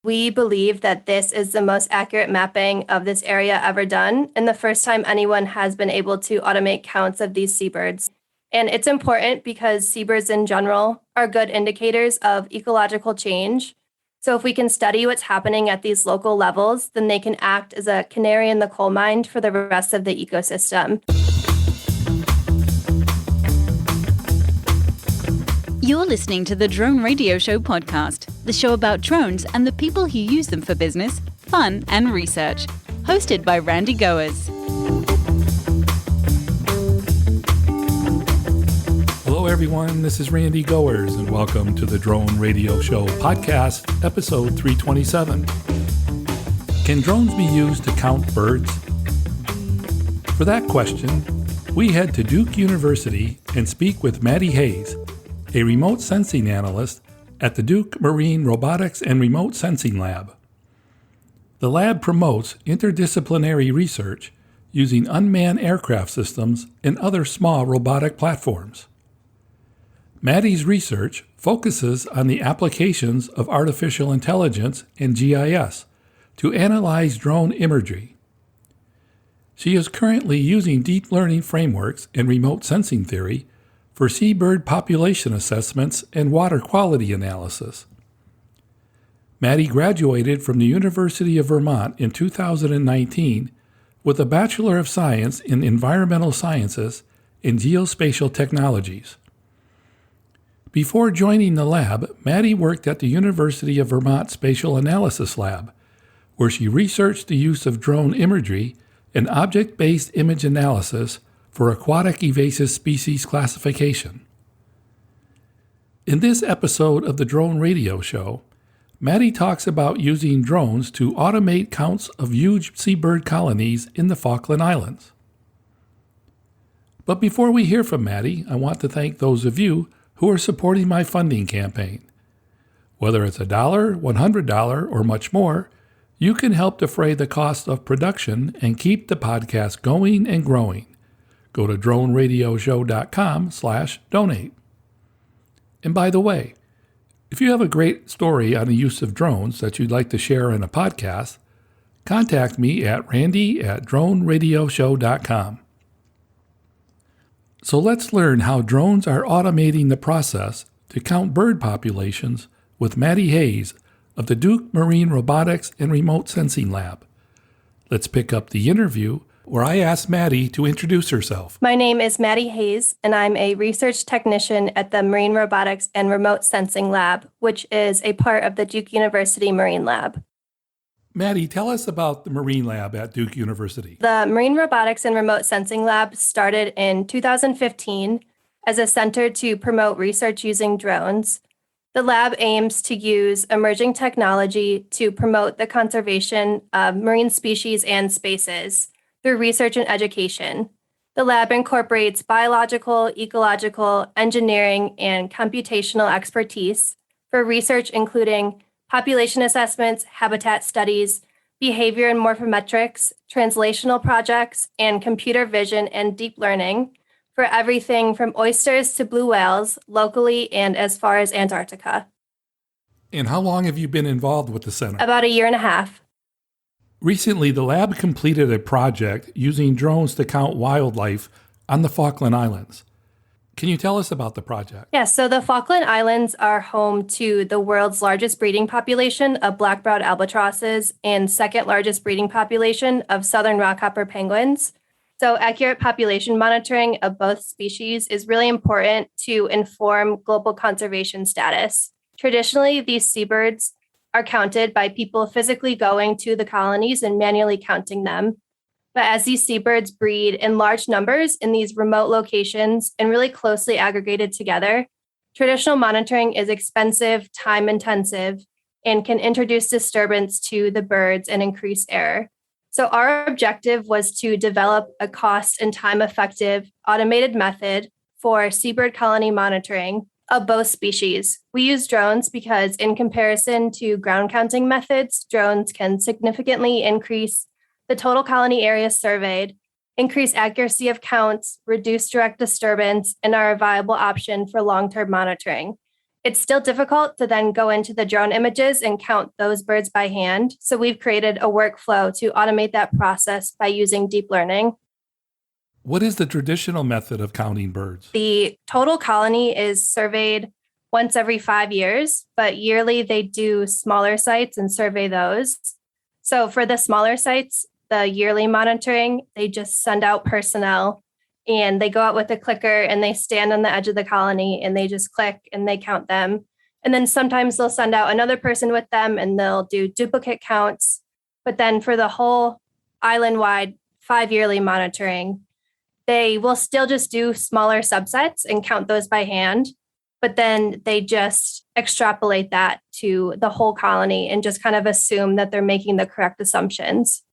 We believe that this is the most accurate mapping of this area ever done, and the first time anyone has been able to automate counts of these seabirds. And it's important because seabirds in general are good indicators of ecological change. So if we can study what's happening at these local levels, then they can act as a canary in the coal mine for the rest of the ecosystem. You're listening to the Drone Radio Show podcast, the show about drones and the people who use them for business, fun, and research. Hosted by Randy Goers. Hello, everyone. This is Randy Goers, and welcome to the Drone Radio Show podcast, episode 327. Can drones be used to count birds? For that question, we head to Duke University and speak with Maddie Hayes, a remote sensing analyst at the Duke Marine Robotics and Remote Sensing Lab. The lab promotes interdisciplinary research using unmanned aircraft systems and other small robotic platforms. Maddie's research focuses on the applications of artificial intelligence and GIS to analyze drone imagery. She is currently using deep learning frameworks and remote sensing theory for seabird population assessments and water quality analysis. Maddie graduated from the University of Vermont in 2019 with a Bachelor of Science in Environmental Sciences and Geospatial Technologies. Before joining the lab, Maddie worked at the University of Vermont Spatial Analysis Lab, where she researched the use of drone imagery and object-based image analysis for aquatic invasive species classification. In this episode of the Drone Radio Show, Maddie talks about using drones to automate counts of huge seabird colonies in the Falkland Islands. But before we hear from Maddie, I want to thank those of you who are supporting my funding campaign. Whether it's $1, $100, or much more, you can help defray the cost of production and keep the podcast going and growing. Go to droneradioshow.com/donate. And by the way, if you have a great story on the use of drones that you'd like to share in a podcast, contact me at randy@droneradioshow.com. So let's learn how drones are automating the process to count bird populations with Maddie Hayes of the Duke Marine Robotics and Remote Sensing Lab. Let's pick up the interview where I asked Maddie to introduce herself. My name is Maddie Hayes, and I'm a research technician at the Marine Robotics and Remote Sensing Lab, which is a part of the Duke University Marine Lab. Maddie, tell us about the Marine Lab at Duke University. The Marine Robotics and Remote Sensing Lab started in 2015 as a center to promote research using drones. The lab aims to use emerging technology to promote the conservation of marine species and spaces through research and education. The lab incorporates biological, ecological, engineering, and computational expertise for research including population assessments, habitat studies, behavior and morphometrics, translational projects, and computer vision and deep learning for everything from oysters to blue whales, locally and as far as Antarctica. And how long have you been involved with the center? About a year and a half. Recently, the lab completed a project using drones to count wildlife on the Falkland Islands. Can you tell us about the project? Yes, so the Falkland Islands are home to the world's largest breeding population of black-browed albatrosses and second largest breeding population of southern rockhopper penguins. So accurate population monitoring of both species is really important to inform global conservation status. Traditionally, these seabirds are counted by people physically going to the colonies and manually counting them. But as these seabirds breed in large numbers in these remote locations and really closely aggregated together, traditional monitoring is expensive, time-intensive, and can introduce disturbance to the birds and increase error. So our objective was to develop a cost and time-effective automated method for seabird colony monitoring of both species. We use drones because in comparison to ground counting methods, drones can significantly increase the total colony area surveyed, increase accuracy of counts, reduce direct disturbance, and are a viable option for long-term monitoring. It's still difficult to then go into the drone images and count those birds by hand. So we've created a workflow to automate that process by using deep learning. What is the traditional method of counting birds? The total colony is surveyed once every 5 years, but yearly they do smaller sites and survey those. So for the smaller sites, the yearly monitoring, they just send out personnel and they go out with a clicker and they stand on the edge of the colony and they just click and they count them. And then sometimes they'll send out another person with them and they'll do duplicate counts. But then for the whole island-wide 5-yearly monitoring, they will still just do smaller subsets and count those by hand. But then they just extrapolate that to the whole colony and just kind of assume that they're making the correct assumptions.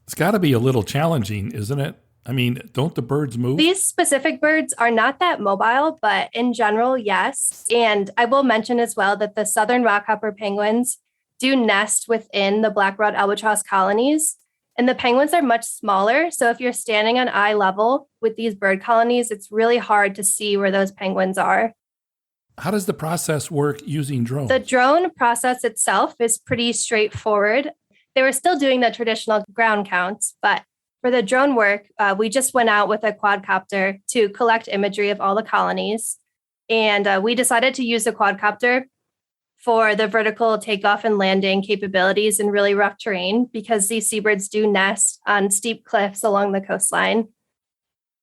It's got to be a little challenging, isn't it? I mean, don't the birds move? These specific birds are not that mobile, but in general, yes. And I will mention as well that the southern rockhopper penguins do nest within the black-browed albatross colonies. And the penguins are much smaller. So if you're standing on eye level with these bird colonies, it's really hard to see where those penguins are. How does the process work using drones? The drone process itself is pretty straightforward. They were still doing the traditional ground counts, but for the drone work, we just went out with a quadcopter to collect imagery of all the colonies. And we decided to use the quadcopter for the vertical takeoff and landing capabilities in really rough terrain because these seabirds do nest on steep cliffs along the coastline.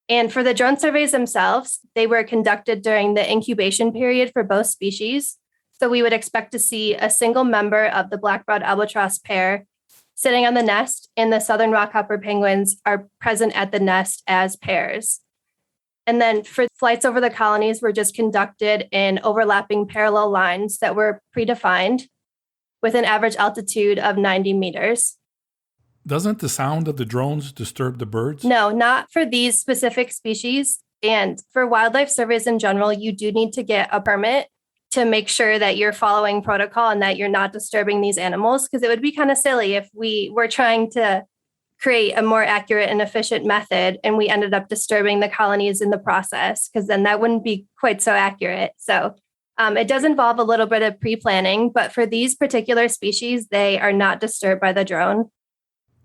And for the drone surveys themselves, they were conducted during the incubation period for both species. So we would expect to see a single member of the black-browed albatross pair sitting on the nest, and the southern rockhopper penguins are present at the nest as pairs. And then for flights over the colonies were just conducted in overlapping parallel lines that were predefined with an average altitude of 90 meters. Doesn't the sound of the drones disturb the birds? No, not for these specific species. And for wildlife surveys in general, you do need to get a permit to make sure that you're following protocol and that you're not disturbing these animals, because it would be kind of silly if we were trying to create a more accurate and efficient method and we ended up disturbing the colonies in the process, because then that wouldn't be quite so accurate. So it does involve a little bit of pre-planning, but for these particular species, they are not disturbed by the drone.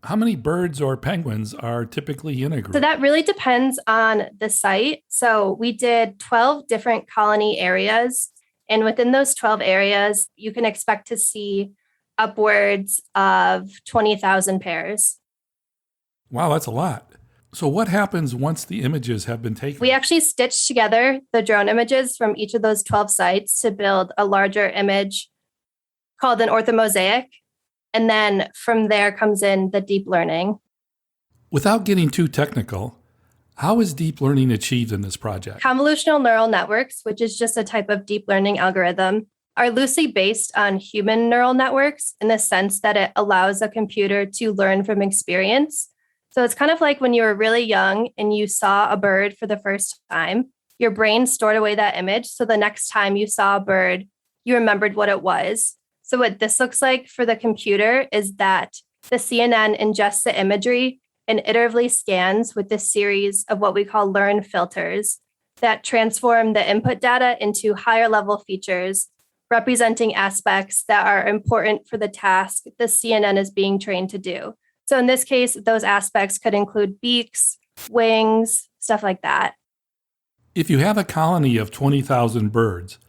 How many birds or penguins are typically in a group? So that really depends on the site. So we did 12 different colony areas. And within those 12 areas, you can expect to see upwards of 20,000 pairs. Wow, that's a lot. So what happens once the images have been taken? We actually stitched together the drone images from each of those 12 sites to build a larger image called an orthomosaic. And then from there comes in the deep learning. Without getting too technical, how is deep learning achieved in this project? Convolutional neural networks, which is just a type of deep learning algorithm, are loosely based on human neural networks in the sense that it allows a computer to learn from experience. So it's kind of like when you were really young and you saw a bird for the first time, your brain stored away that image. So the next time you saw a bird, you remembered what it was. So what this looks like for the computer is that the CNN ingests the imagery and iteratively scans with this series of what we call learn filters that transform the input data into higher level features, representing aspects that are important for the task the CNN is being trained to do. So in this case, those aspects could include beaks, wings, stuff like that. If you have a colony of 20,000 birds,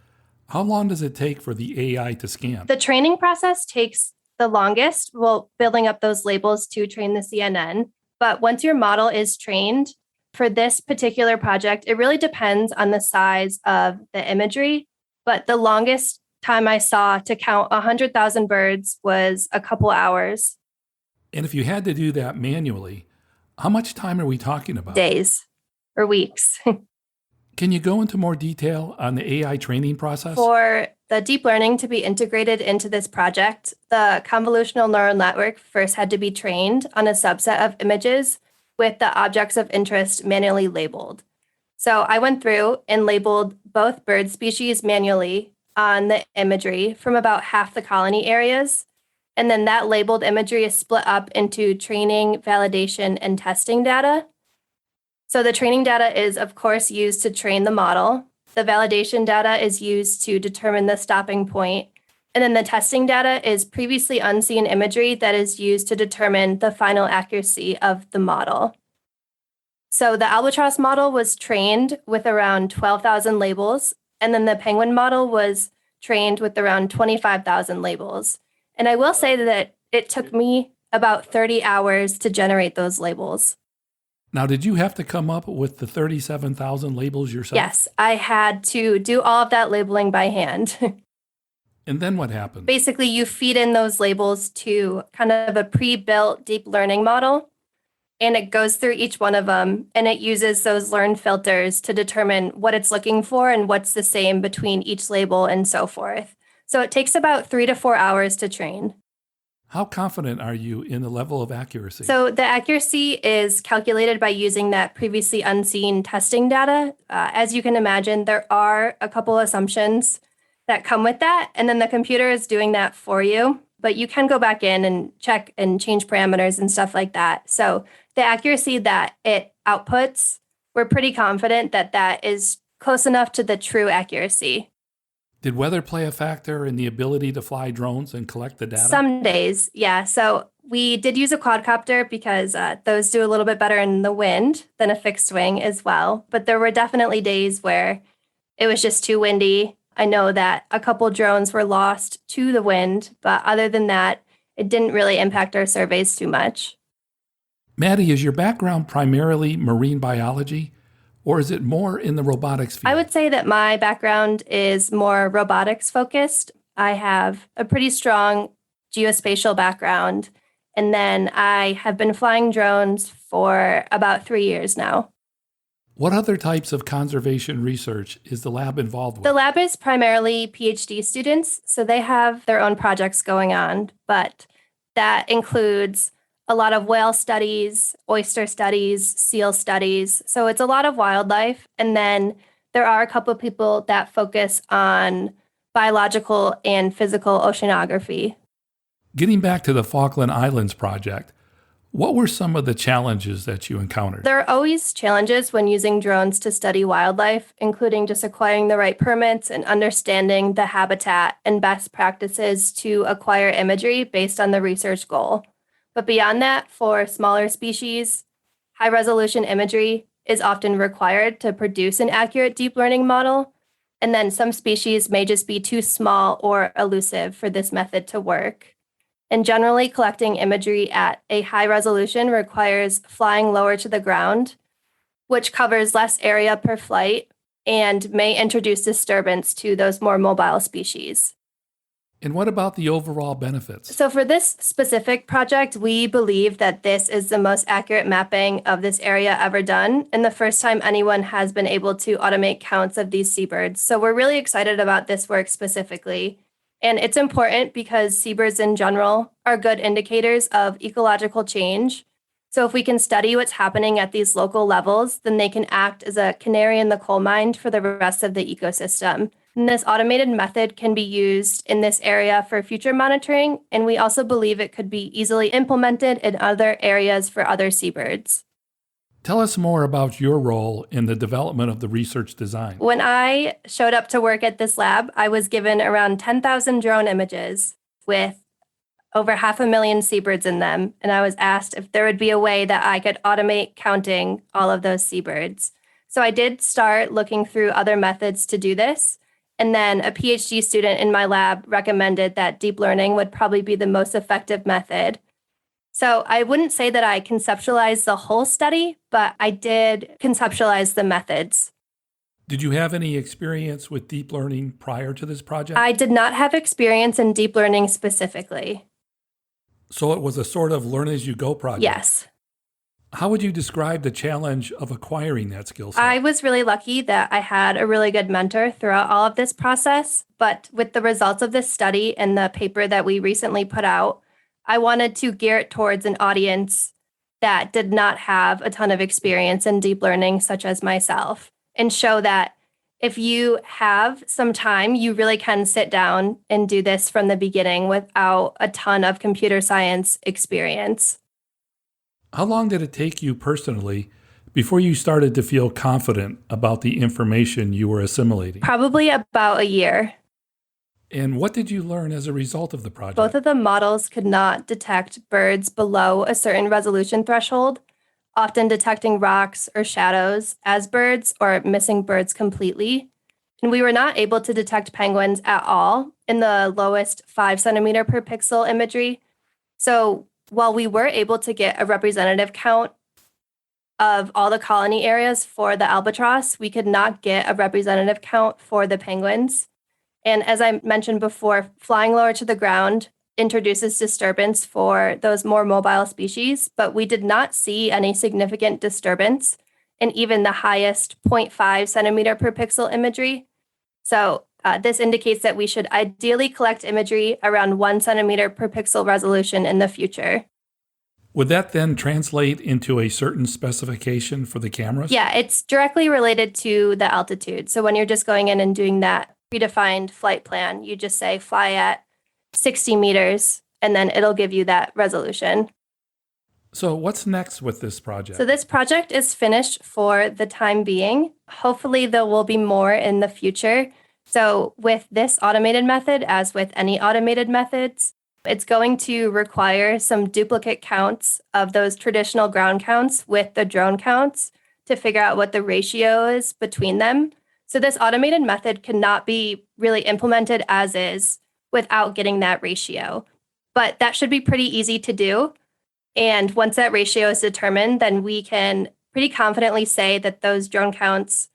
how long does it take for the AI to scan? The training process takes the longest, well, building up those labels to train the CNN. But once your model is trained, for this particular project, it really depends on the size of the imagery. But the longest time I saw to count 100,000 birds was a couple hours. And if you had to do that manually, how much time are we talking about? Days or weeks. Can you go into more detail on the AI training process? For the deep learning to be integrated into this project, the convolutional neural network first had to be trained on a subset of images with the objects of interest manually labeled. So I went through and labeled both bird species manually on the imagery from about half the colony areas. And then that labeled imagery is split up into training, validation, and testing data. So the training data is, of course, used to train the model. The validation data is used to determine the stopping point. And then the testing data is previously unseen imagery that is used to determine the final accuracy of the model. So the albatross model was trained with around 12,000 labels, and then the penguin model was trained with around 25,000 labels. And I will say that it took me about 30 hours to generate those labels. Now, did you have to come up with the 37,000 labels yourself? Yes, I had to do all of that labeling by hand. And then what happened? Basically, you feed in those labels to kind of a pre-built deep learning model, and it goes through each one of them, and it uses those learned filters to determine what it's looking for and what's the same between each label and so forth. So it takes about 3 to 4 hours to train. How confident are you in the level of accuracy? So the accuracy is calculated by using that previously unseen testing data. As you can imagine, there are a couple assumptions that come with that, and then the computer is doing that for you. But you can go back in and check and change parameters and stuff like that. So the accuracy that it outputs, we're pretty confident that that is close enough to the true accuracy. Did weather play a factor in the ability to fly drones and collect the data? Some days, yeah. So we did use a quadcopter because those do a little bit better in the wind than a fixed wing as well. But there were definitely days where it was just too windy. I know that a couple drones were lost to the wind, but other than that, it didn't really impact our surveys too much. Maddie, is your background primarily marine biology, or is it more in the robotics field? I would say that my background is more robotics focused. I have a pretty strong geospatial background, and then I have been flying drones for about 3 years now. What other types of conservation research is the lab involved with? The lab is primarily PhD students, so they have their own projects going on, but that includes a lot of whale studies, oyster studies, seal studies. So it's a lot of wildlife. And then there are a couple of people that focus on biological and physical oceanography. Getting back to the Falkland Islands project, what were some of the challenges that you encountered? There are always challenges when using drones to study wildlife, including just acquiring the right permits and understanding the habitat and best practices to acquire imagery based on the research goal. But beyond that, for smaller species, high-resolution imagery is often required to produce an accurate deep learning model. And then some species may just be too small or elusive for this method to work. And generally, collecting imagery at a high resolution requires flying lower to the ground, which covers less area per flight and may introduce disturbance to those more mobile species. And what about the overall benefits? So for this specific project, we believe that this is the most accurate mapping of this area ever done, and the first time anyone has been able to automate counts of these seabirds. So we're really excited about this work specifically. And it's important because seabirds in general are good indicators of ecological change. So if we can study what's happening at these local levels, then they can act as a canary in the coal mine for the rest of the ecosystem. And this automated method can be used in this area for future monitoring, and we also believe it could be easily implemented in other areas for other seabirds. Tell us more about your role in the development of the research design. When I showed up to work at this lab, I was given around 10,000 drone images with over 500,000 seabirds in them, and I was asked if there would be a way that I could automate counting all of those seabirds. So I did start looking through other methods to do this. And then a PhD student in my lab recommended that deep learning would probably be the most effective method. So I wouldn't say that I conceptualized the whole study, but I did conceptualize the methods. Did you have any experience with deep learning prior to this project? I did not have experience in deep learning specifically. So it was a sort of learn-as-you-go project? Yes. How would you describe the challenge of acquiring that skill set? I was really lucky that I had a really good mentor throughout all of this process. But with the results of this study and the paper that we recently put out, I wanted to gear it towards an audience that did not have a ton of experience in deep learning, such as myself, and show that if you have some time, you really can sit down and do this from the beginning without a ton of computer science experience. How long did it take you personally before you started to feel confident about the information you were assimilating? Probably about a year. And what did you learn as a result of the project? Both of the models could not detect birds below a certain resolution threshold, often detecting rocks or shadows as birds or missing birds completely. And we were not able to detect penguins at all in the lowest 5 centimeter per pixel imagery. So while we were able to get a representative count of all the colony areas for the albatross, we could not get a representative count for the penguins. And as I mentioned before, flying lower to the ground introduces disturbance for those more mobile species, but we did not see any significant disturbance in even the highest 0.5 centimeter per pixel imagery. So this indicates that we should ideally collect imagery around 1 centimeter per pixel resolution in the future. Would that then translate into a certain specification for the cameras? Yeah, it's directly related to the altitude. So when you're just going in and doing that predefined flight plan, you just say fly at 60 meters, and then it'll give you that resolution. So what's next with this project? So this project is finished for the time being. Hopefully there will be more in the future. So with this automated method, as with any automated methods, it's going to require some duplicate counts of those traditional ground counts with the drone counts to figure out what the ratio is between them. So this automated method cannot be really implemented as is without getting that ratio. But that should be pretty easy to do. And once that ratio is determined, then we can pretty confidently say that those drone counts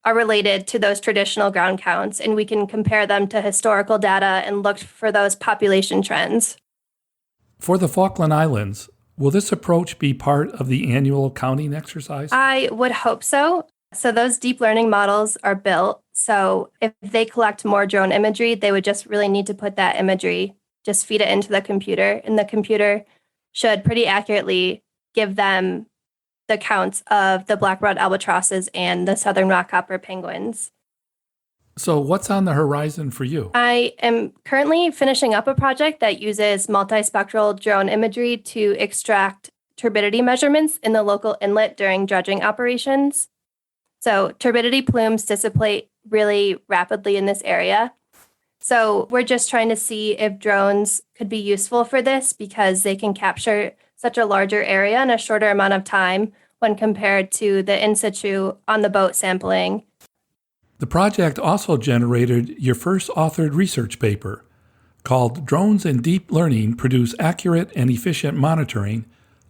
are related to those traditional ground counts, and we can compare them to historical data and look for those population trends. For the Falkland Islands, will this approach be part of the annual counting exercise? I would hope so. So those deep learning models are built. So if they collect more drone imagery, they would just really need to put that imagery, just feed it into the computer, and the computer should pretty accurately give them the counts of the black-browed albatrosses and the southern rockhopper penguins. So what's on the horizon for you? I am currently finishing up a project that uses multispectral drone imagery to extract turbidity measurements in the local inlet during dredging operations. So turbidity plumes dissipate really rapidly in this area. So we're just trying to see if drones could be useful for this because they can capture such a larger area in a shorter amount of time when compared to the in situ on the boat sampling. The project also generated your first authored research paper called Drones and Deep Learning Produce Accurate and Efficient Monitoring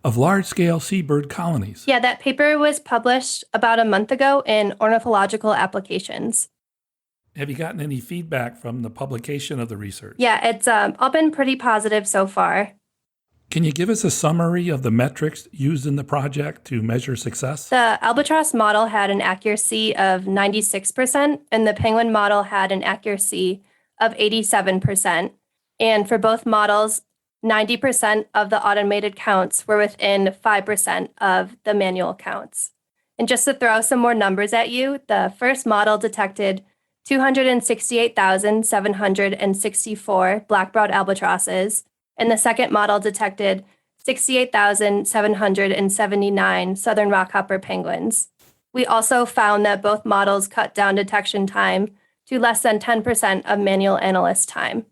of Large-Scale Seabird Colonies. Yeah, that paper was published about a month ago in Ornithological Applications. Have you gotten any feedback from the publication of the research? Yeah, it's all been pretty positive so far. Can you give us a summary of the metrics used in the project to measure success? The albatross model had an accuracy of 96%, and the penguin model had an accuracy of 87%. And for both models, 90% of the automated counts were within 5% of the manual counts. And just to throw some more numbers at you, the first model detected 268,764 black-browed albatrosses, and the second model detected 68,779 southern rockhopper penguins. We also found that both models cut down detection time to less than 10% of manual analyst time.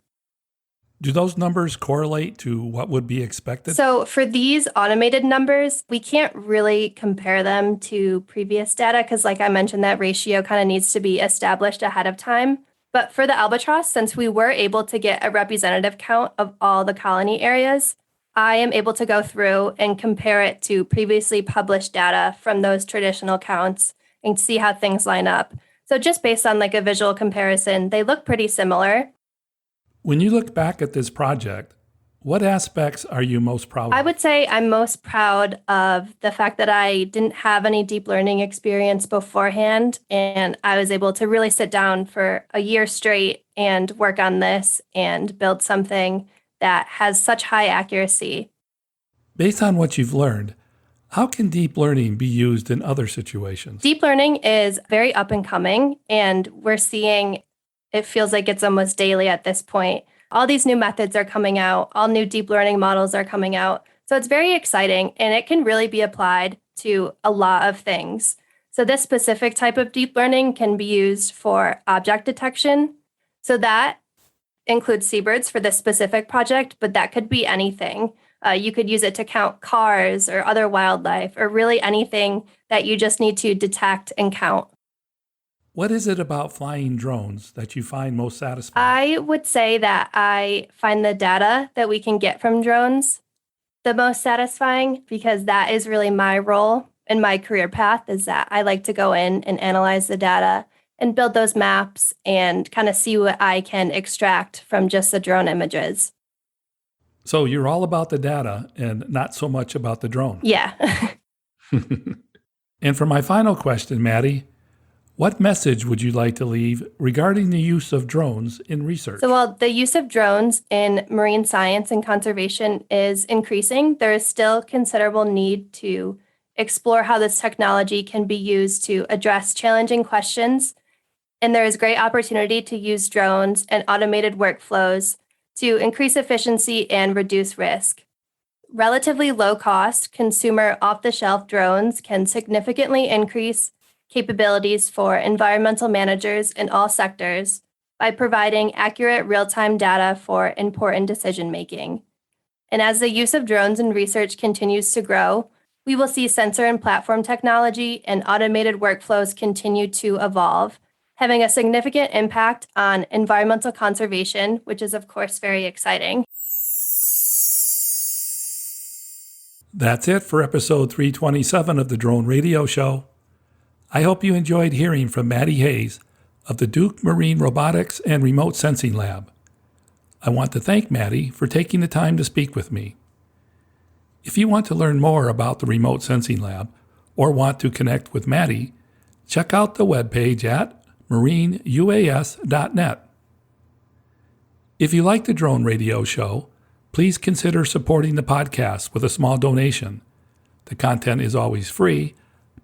Do those numbers correlate to what would be expected? So for these automated numbers, we can't really compare them to previous data because, like I mentioned, that ratio kind of needs to be established ahead of time. But for the albatross, since we were able to get a representative count of all the colony areas, I am able to go through and compare it to previously published data from those traditional counts and see how things line up. So just based on like a visual comparison, they look pretty similar. When you look back at this project, what aspects are you most proud of? I would say I'm most proud of the fact that I didn't have any deep learning experience beforehand, and I was able to really sit down for a year straight and work on this and build something that has such high accuracy. Based on what you've learned, how can deep learning be used in other situations? Deep learning is very up and coming, and we're seeing it feels like it's almost daily at this point. All these new methods are coming out. All new deep learning models are coming out. So it's very exciting, and it can really be applied to a lot of things. So this specific type of deep learning can be used for object detection. So that includes seabirds for this specific project, but that could be anything. You could use it to count cars or other wildlife, or really anything that you just need to detect and count. What is it about flying drones that you find most satisfying? I would say that I find the data that we can get from drones the most satisfying, because that is really my role in my career path, is that I like to go in and analyze the data and build those maps and kind of see what I can extract from just the drone images. So you're all about the data and not so much about the drone. Yeah. And for my final question, Maddie, what message would you like to leave regarding the use of drones in research? So while the use of drones in marine science and conservation is increasing, there is still considerable need to explore how this technology can be used to address challenging questions. And there is great opportunity to use drones and automated workflows to increase efficiency and reduce risk. Relatively low-cost, consumer off-the-shelf drones can significantly increase capabilities for environmental managers in all sectors by providing accurate real-time data for important decision-making. And as the use of drones in research continues to grow, we will see sensor and platform technology and automated workflows continue to evolve, having a significant impact on environmental conservation, which is, of course, very exciting. That's it for episode 327 of the Drone Radio Show. I hope you enjoyed hearing from Maddie Hayes of the Duke Marine Robotics and Remote Sensing Lab. I want to thank Maddie for taking the time to speak with me. If you want to learn more about the Remote Sensing Lab or want to connect with Maddie, check out the webpage at marineuas.net. If you like the Drone Radio Show, please consider supporting the podcast with a small donation. The content is always free,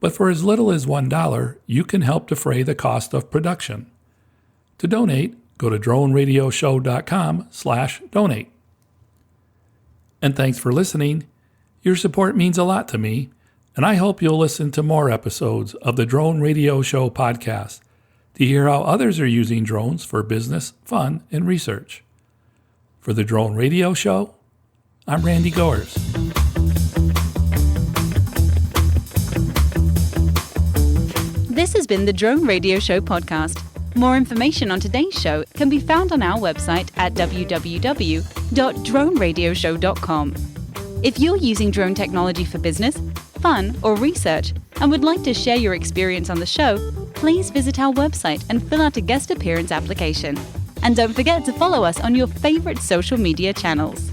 but for as little as $1, you can help defray the cost of production. To donate, go to droneradioshow.com/donate. And thanks for listening. Your support means a lot to me, and I hope you'll listen to more episodes of the Drone Radio Show podcast to hear how others are using drones for business, fun, and research. For the Drone Radio Show, I'm Randy Goers. This has been the Drone Radio Show podcast. More information on today's show can be found on our website at www.droneradioshow.com. If you're using drone technology for business, fun, or research and would like to share your experience on the show, please visit our website and fill out a guest appearance application. And don't forget to follow us on your favorite social media channels.